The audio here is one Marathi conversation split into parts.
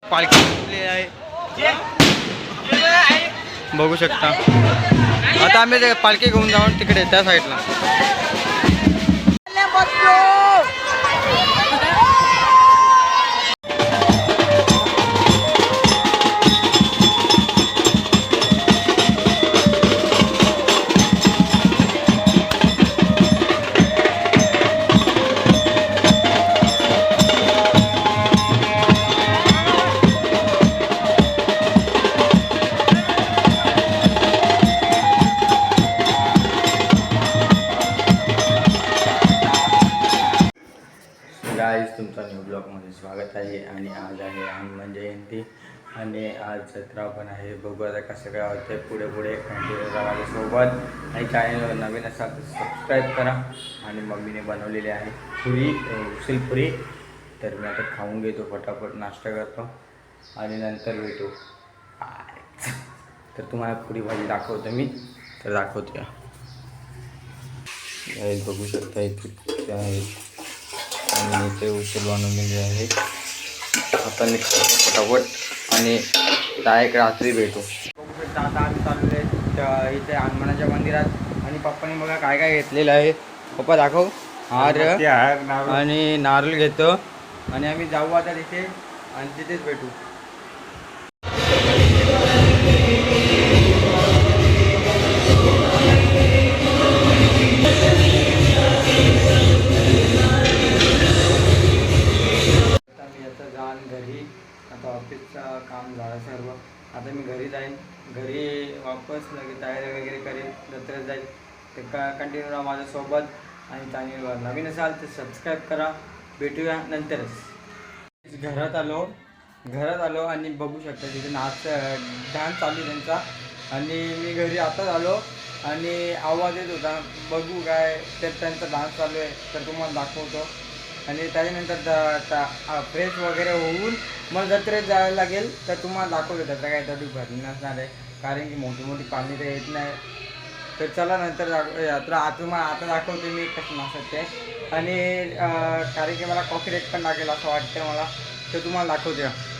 पालखी आहे बघू शकता. आता आम्ही ते पालखी घेऊन जाऊन तिकडे त्या साईडला. गाईज तुमचा न्यू ब्लॉगमध्ये स्वागत आहे. आणि आज आहे हनुमान जयंती आणि आज जत्रा पण आहे. बघू आता कसं काय होतं पुढे पुढे कंटिन्यू राहा माझ्यासोबत. आणि चॅनलवर नवीन असाल तर सबस्क्राईब करा. आणि मम्मीने बनवलेली आहे पुरी उशीलपुरी, तर मी आता खाऊन घेतो, फटाफट नाश्ता करतो आणि नंतर भेटू. तर तुम्हाला पुरी भाजी दाखवतो मी, तर दाखवतो. गाईज बघू शकता इथे आहेत आणि इथे उचल बनवलेले आहे. आता निघतो फटाफट आणि डायरेक्ट रात्री भेटू. बघू शकता आता आम्ही चाललो आहे इथे हनुमानाच्या मंदिरात. आणि पप्पाने बघा काय काय घेतलेलं आहे. पप्पा दाखव. हार आणि नारळ घेतो आणि आम्ही जाऊ आता तिथे आणि तिथेच भेटू. घरी आता ऑफिसचं काम झालं सर्व. आता मी घरी जाईन, घरी वापस लगेच तयारी वगैरे करेन, जत्रेत जाईल. तर कंटिन्यू राहा माझ्यासोबत. आणि चॅनलवर नवीन असाल तर सबस्क्राईब करा. भेटूया नंतरच. घरात आलो आणि बघू शकता तिथे डान्स चालू त्यांचा. आणि मी घरी आताच आलो आणि आवाज येत होता. बघू काय तर त्यांचा डान्स चालू आहे, तर तुम्हाला दाखवतो. आणि त्याच्यानंतर फ्रेश वगैरे होऊन मग जत्रेत जायला लागेल, तर तुम्हाला दाखवतो. जत्रा काय तेवढी भरली नसणार आहे, कारण की मोठी मोठी पाणी तर येत नाही. तर चला नंतर यात्रा आता दाखवते मी कसं नसते. आणि कारण की मला कॉफी रेट पण लागेल असं वाटतं मला, तर तुम्हाला दाखवते.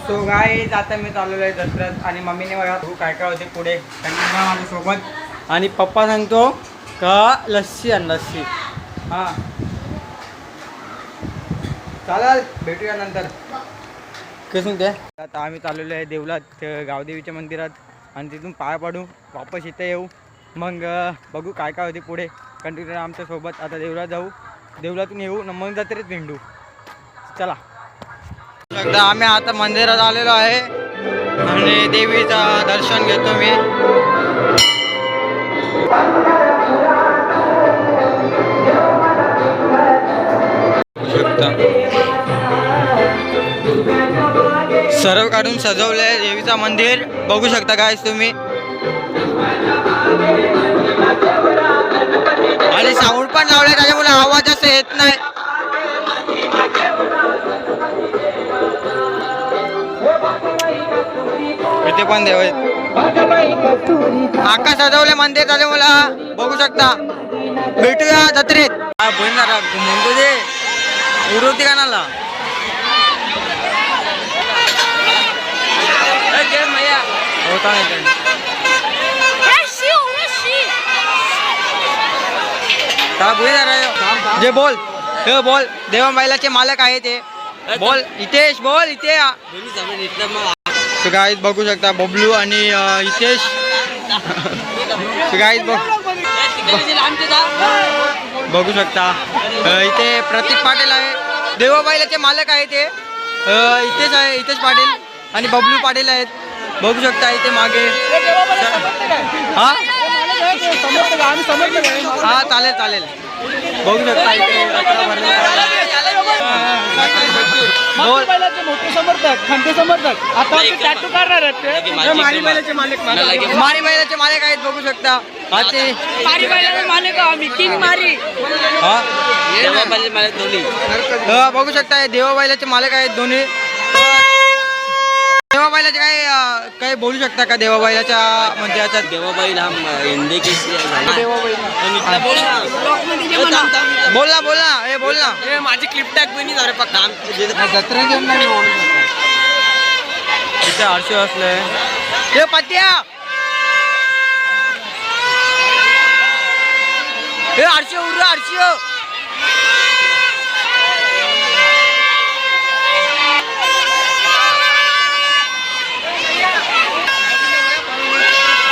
सो गाईज आता मी चाललेलो आहे दसऱ्यात. आणि मम्मीने बघा तू काय काय होते पुढे कंटिन्यू माझ्यासोबत. आणि पप्पा सांगतो का लस्सी आण लस्सी. हां चालेल, भेटूया नंतर. कसं ते आता आम्ही चाललेलो आहे देवलात, गावदेवीच्या मंदिरात. आणि तिथून पाय पाडू वापस इथे येऊ. मग बघू काय काय होते पुढे. कंटिन्यू आमच्यासोबत. आता देवलात जाऊ, देवलातून येऊ, मग जत्रेत भेंडू. चला. एकदा आम्ही आता मंदिरात आलेलो आहे आणि देवीचा दर्शन घेतो मी. सर्व काढून सजवलंय देवीचा मंदिर, बघू शकता गाईस तुम्ही. आणि साऊंड पण लावलंय, त्याच्यामुळे आवाज असं येत नाही. इथे पण देव आकाश सजवले मंदिर झाले मला, बघू शकता. भेटूया जत्रेत. म्हणतो दे उडवती कानाला. होता नाही जे बोल हे बोल. देवाबाईलाचे मालक आहे ते बोल. हितेश बोल. इथे गाईत बघू शकता बबलू आणि हितेश. गाईत बघू शकता इथे प्रतीक पाटील आहे, देवाबाईलाचे मालक आहे ते. इथेच आहे हितेश पाटील आणि बबलू पाटील आहेत, बघू शकता इथे मागे. हा चालेल चालेल. बघू शकता इकडे जत्रा भरलेली आहे. बोल. मोठे समर्थक खंते समर्थक आता टॅटू काढणार आहेत ते मारी बैलाचे मालिक आहेत बघू शकता. हा ते मारी बैलाचे मालक आम्ही किंग मारी हा बघू शकता हे देवा बैलाचे मालक आहेत दोन्ही. देवा बैलाचे काय बोलू शकता का देवा बैलाच्या म्हणजे याच्यात? देवा बैल हा हिंदी बोल ना हे बोल ना. माझी क्लिप टॅग पण नाही पक्का जत्रा घेऊन नाही बोलू शकता. इथे आरशी असले हे पत्या हे आरशी उर आरशी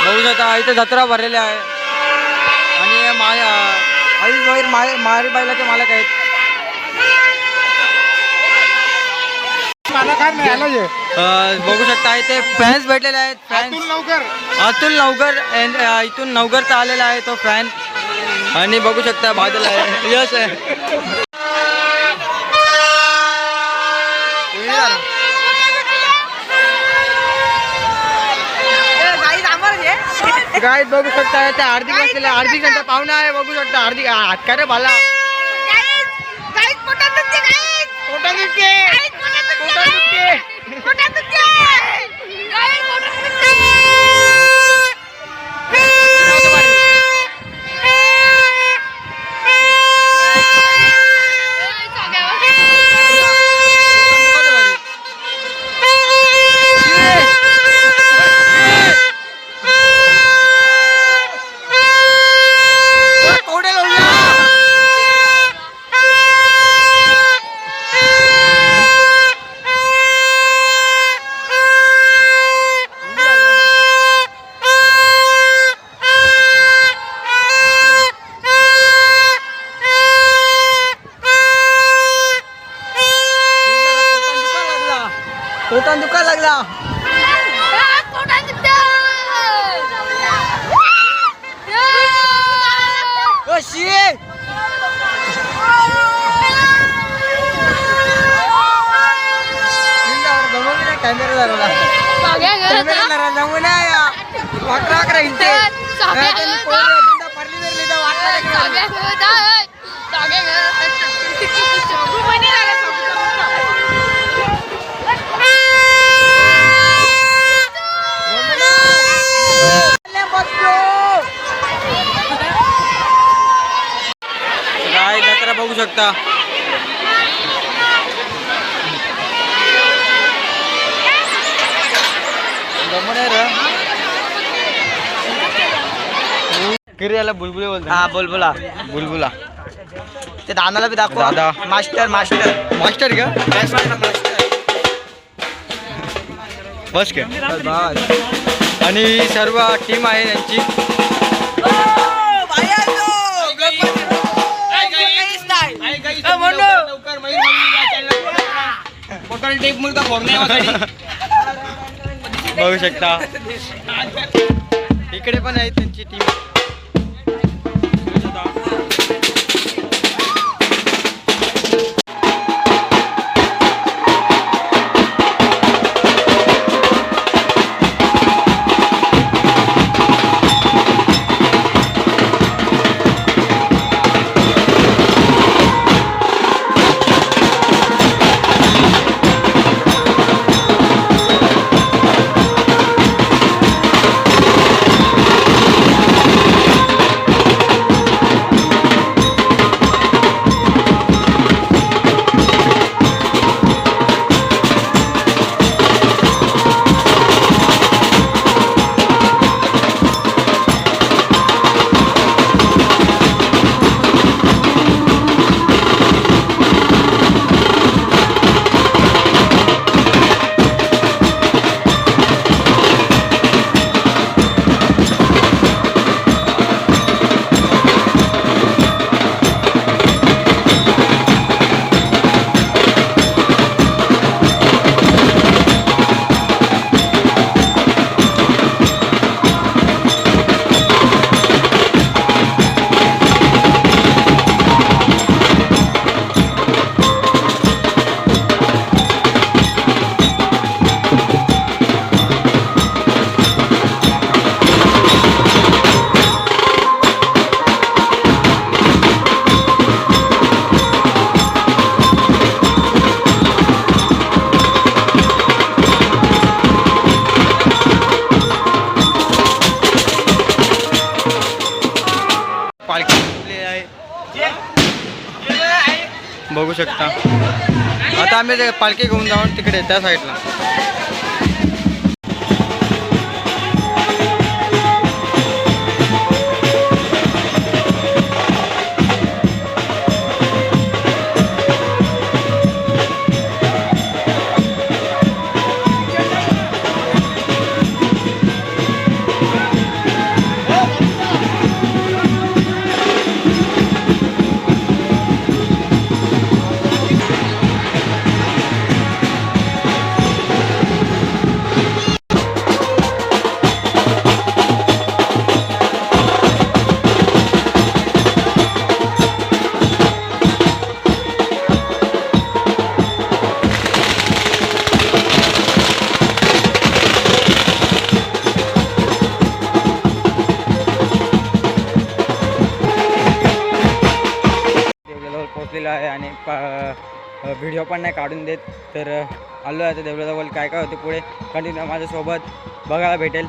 बघू शकता इथे जत्रा भरलेली आहे आणि अडीच मारी बैलाचे मालक आहेत. बघू शकता इथे फॅन्स भेटलेले आहेत. फॅन्स अतुल नवकर इथून नवगरचा आलेला आहे तो फॅन. आणि बघू शकता बादल आहे यश आहे. काय बघू शकता त्या हार्दिक बसलेला हार्दिक त्यांचा पाहुणा आहे. बघू शकता हार्दिक हात का रे भाला पोटात दुखायला लागला. कॅमेरा जमू नये वाकरा वाकरा हिंडते काय जत्रा बघू शकता. किर्याला बुलबुले बोलतो. हा बुलबुला बुलबुला ते दादाला बी दाखव. दादा मास्टर मास्टर का बस का. आणि सर्व टीम आहे त्यांची. बघू शकता इकडे पण आहे त्यांची टीम. बघू शकता. आता आम्ही ते पालखी घेऊन जाऊन तिकडे त्या साईडला. पोचलेला आहे आणि व्हिडिओ पण नाही काढून देत. तर आलो आहे आता देवळाजवळ. काय काय होते पुढे कंटिन्यू माझ्यासोबत बघायला भेटेल.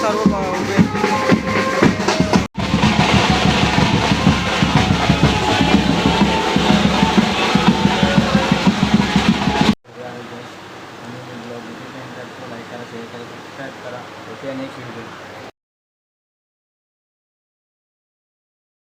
सर्व